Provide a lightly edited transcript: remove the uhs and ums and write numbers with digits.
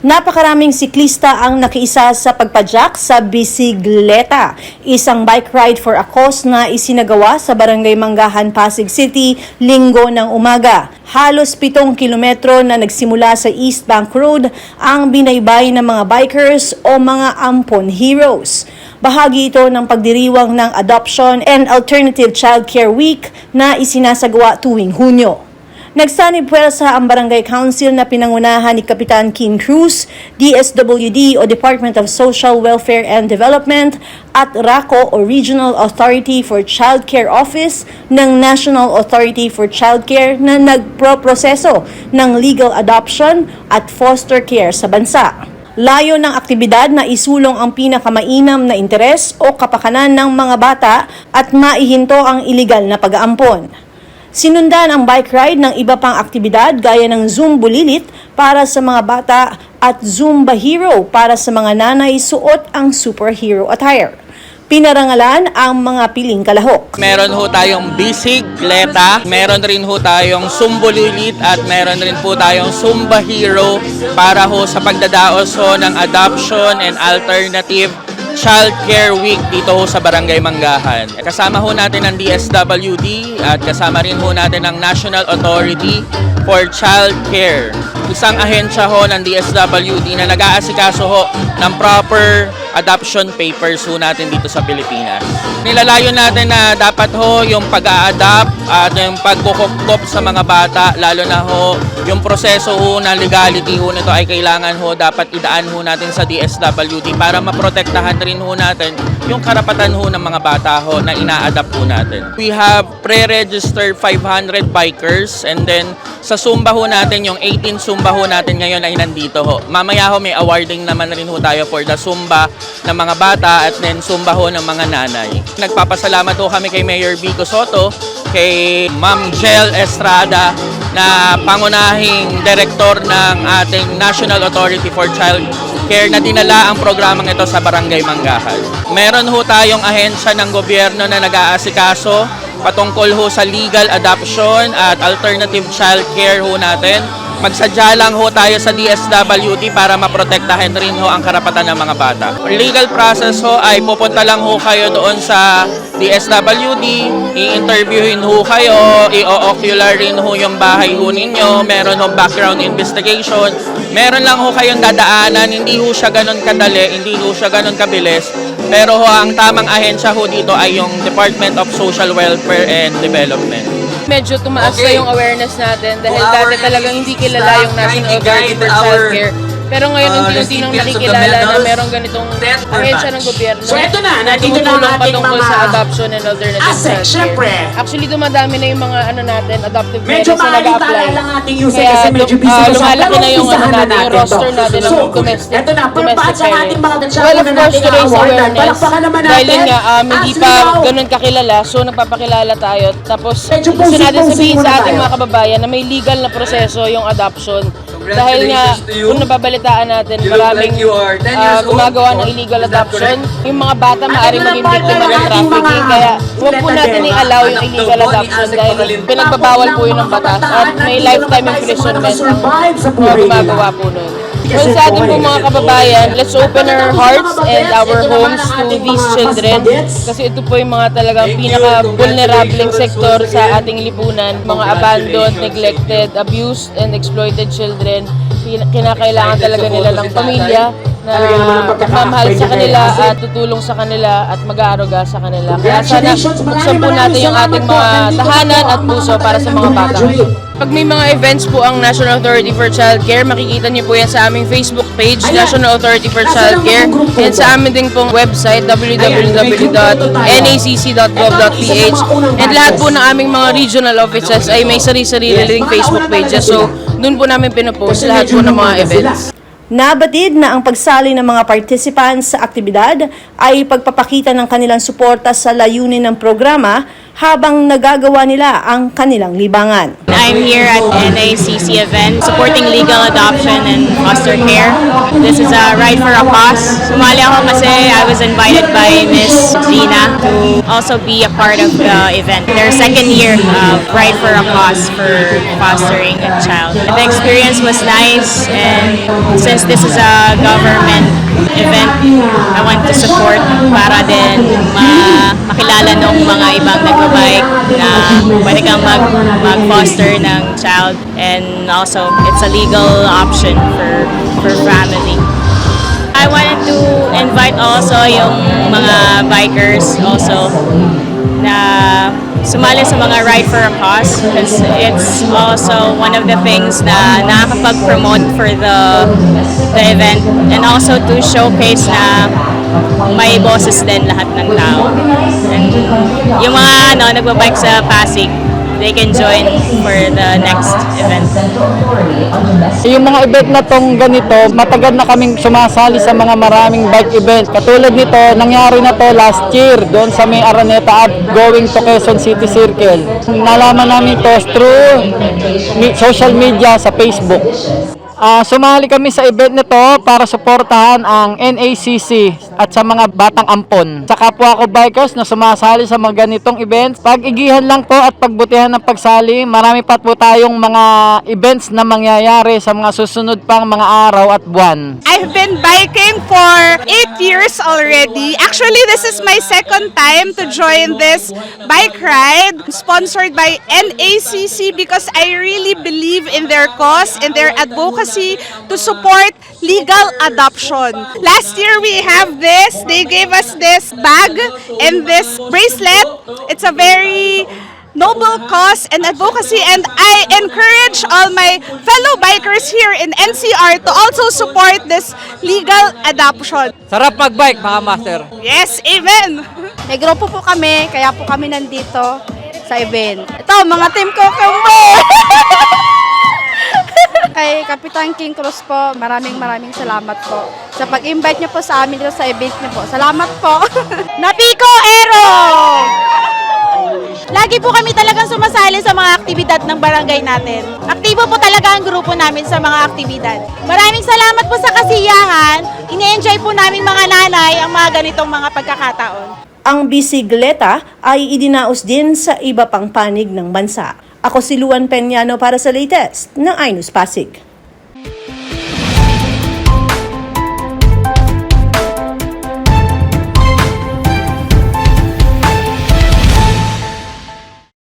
Napakaraming siklista ang nakiisa sa pagpadyak sa bisikleta. Isang bike ride for a cause na isinagawa sa Barangay Manggahan, Pasig City, Linggo ng umaga. Halos 7 kilometro na nagsimula sa East Bank Road ang binaybay ng mga bikers o mga Ampon Heroes. Bahagi ito ng pagdiriwang ng Adoption and Alternative Child Care Week na isinasagawa tuwing Hunyo. Nagsanib puwersa ang Barangay Council na pinangunahan ni Kapitan King Cruz, DSWD o Department of Social Welfare and Development at RACO o Regional Authority for Child Care Office ng National Authority for Child Care na nagproproseso ng legal adoption at foster care sa bansa. Layo ng aktibidad na isulong ang pinakamainam na interes o kapakanan ng mga bata at maihinto ang iligal na pag-aampon. Sinundan ang bike ride ng iba pang aktibidad gaya ng Zumba Lilit para sa mga bata at Zumba Hero para sa mga nanay suot ang superhero attire. Pinarangalan ang mga piling kalahok. Meron ho tayong bisikleta, meron rin ho tayong Zumba Lilit at meron rin po tayong Zumba Hero para ho sa pagdadaos ho ng Adoption and Alternative Child Care Week dito ho sa Barangay Manggahan. Kasama ho natin ang DSWD at kasama rin ho natin ang National Authority for Child Care. Isang ahensya ho ng DSWD na nag-aasikaso ho ng proper adoption papers ho natin dito sa Pilipinas. Nilalayo natin na dapat ho yung pag-a-adapt at yung pagkukupkop sa mga bata, lalo na ho yung proseso ho na legality ho nito ay kailangan ho dapat idaan ho natin sa DSWD para maprotektahan rin ho natin yung karapatan ho ng mga bata ho na ina-adapt ho natin. We have pre-registered 500 bikers and then sa Zumba ho natin, yung 18 Zumba ho natin ngayon ay nandito ho. Mamaya ho may awarding naman rin ho tayo for the Zumba ng mga bata at then Zumba ho ng mga nanay. Nagpapasalamat ho kami kay Mayor Vico Soto, kay Ma'am Jel Estrada na pangunahing direktor ng ating National Authority for Child Care na dinala ang programang ito sa Barangay Manggahan. Meron ho tayong ahensya ng gobyerno na nag-aasikaso patungkol ho sa legal adoption at alternative child care ho natin. Magsadya lang ho tayo sa DSWD para maprotektahan rin ho ang karapatan ng mga bata. Legal process ho ay pupunta lang ho kayo doon sa DSWD, i-interviewin ho kayo, i-ocular rin ho yung bahay ho ninyo, meron ho background investigation, meron lang ho kayong dadaanan, hindi ho siya ganun kadali, hindi ho siya ganun kabilis, pero ho ang tamang ahensya ho dito ay yung Department of Social Welfare and Development. Medyo tumaas na yung awareness natin dahil dati talagang hindi kilala yung National Authority for Child Care. Pero ngayon unti-unti nang nakikilala na merong ganitong ahensya ng gobyerno. So ito na, nandito na ang ating patungkol mga sa adoption and alternative assets, child care. syempre. Actually, dumadami na yung mga natin, adoptive Medyo parents na maaaring nag-a-apply. tala lang ating user Kaya kasi medyo busy ko sa lumalaki na yung, umpisahan na yung natin roster to. natin ng So, domestic ito na, purpose ang ating mga Well, of course, to raise awareness. Palakpakan naman Dahil natin. yun nga, hindi pa ganun kakilala, so nagpapakilala tayo. Tapos, Medyo gusto natin posing sabihin muna sa ating tayo. mga kababayan na may legal na proseso yung adoption. Dahil nga, kung nababalitaan natin, maraming gumagawa ng illegal adoption. Yung mga bata maaaring maging biktima ng trafficking. Kaya huwag po natin i-allow yung illegal adoption dahil pinagbabawal po yun ng batas at may lifetime imprisonment ang mga gumagawa po nun. Well, sa ating po mga kababayan, let's open our hearts and our homes to these children kasi ito po yung mga talagang pinaka-vulnerable sektor sa ating lipunan. Mga abandoned, neglected, abused, and exploited children. Kinakailangan talaga nila ng pamilya na magmamahal sa kanila at tutulong sa kanila at mag-aaruga sa kanila. Kaya sana buksan po natin yung ating mga tahanan at puso para sa mga bata. Pag may mga events po ang National Authority for Child Care, makikita niyo po yan sa aming Facebook page, National Authority for Child Care, and sa amin din pong website, www.nacc.gov.ph. And lahat po ng aming mga regional offices ay may sarili-sarili ding Facebook pages. So, doon po namin pinopost lahat po ng mga events. Nabatid na ang pagsali ng mga participants sa aktibidad ay pagpapakita ng kanilang suporta sa layunin ng programa habang nagagawa nila ang kanilang libangan. I'm here at NACC event supporting legal adoption and foster care. This is a Ride for a Cause. Sumali ako kasi I was invited by Miss Gina to also be a part of the event. Their second year of Ride for a Cause for fostering a child. The experience was nice, and since this is a government event, I want to support para din makilala ng mga ibang nagbabike na pwede kang mag-foster ng child, and also it's a legal option for family. I wanted to invite also yung mga bikers also na sumali sa mga Ride for a Cause, because it's also one of the things na nakakapag-promote for the event, and also to showcase na may boses din lahat ng tao. And yung mga nagbabike sa Pasig, they can join for the next event. Yung mga event na tong ganito, matagal na kaming sumasali sa mga maraming bike event. Katulad nito, nangyari na to last year doon sa may Araneta Ave going to Quezon City Circle. Nalaman namin to through social media sa Facebook. Sumali kami sa event nito para suportahan ang NACC at sa mga batang ampon. Sa kapwa ko bikers na sumasali sa mga ganitong events, pag-igihan lang po at pagbutihan ng pagsali. Marami pa po tayong mga events na mangyayari sa mga susunod pang mga araw at buwan. I've been biking for 8 years already. Actually, this is my second time to join this bike ride sponsored by NACC because I really believe in their cause and their advocacy to support legal adoption. Last year we have this. They gave us this bag and this bracelet. It's a very noble cause and advocacy, and I encourage all my fellow bikers here in NCR to also support this legal adoption. Sarap mag-bike mga master. Yes, amen! May grupo po kami, kaya po kami nandito sa event. Ito, mga team ko kamo! Kay Kapitan King Cruz po, maraming salamat po sa pag-invite niyo po sa amin dito sa event niyo po. Salamat po! Napiko Aero! Lagi po kami talagang sumasali sa mga aktibidad ng barangay natin. Aktibo po talaga ang grupo namin sa mga aktibidad. Maraming salamat po sa kasiyahan. Ine-enjoy po namin mga nanay ang mga ganitong mga pagkakataon. Ang bisikleta ay idinaos din sa iba pang panig ng bansa. Ako si Luan Peñano para sa latest ng iNews Pasig.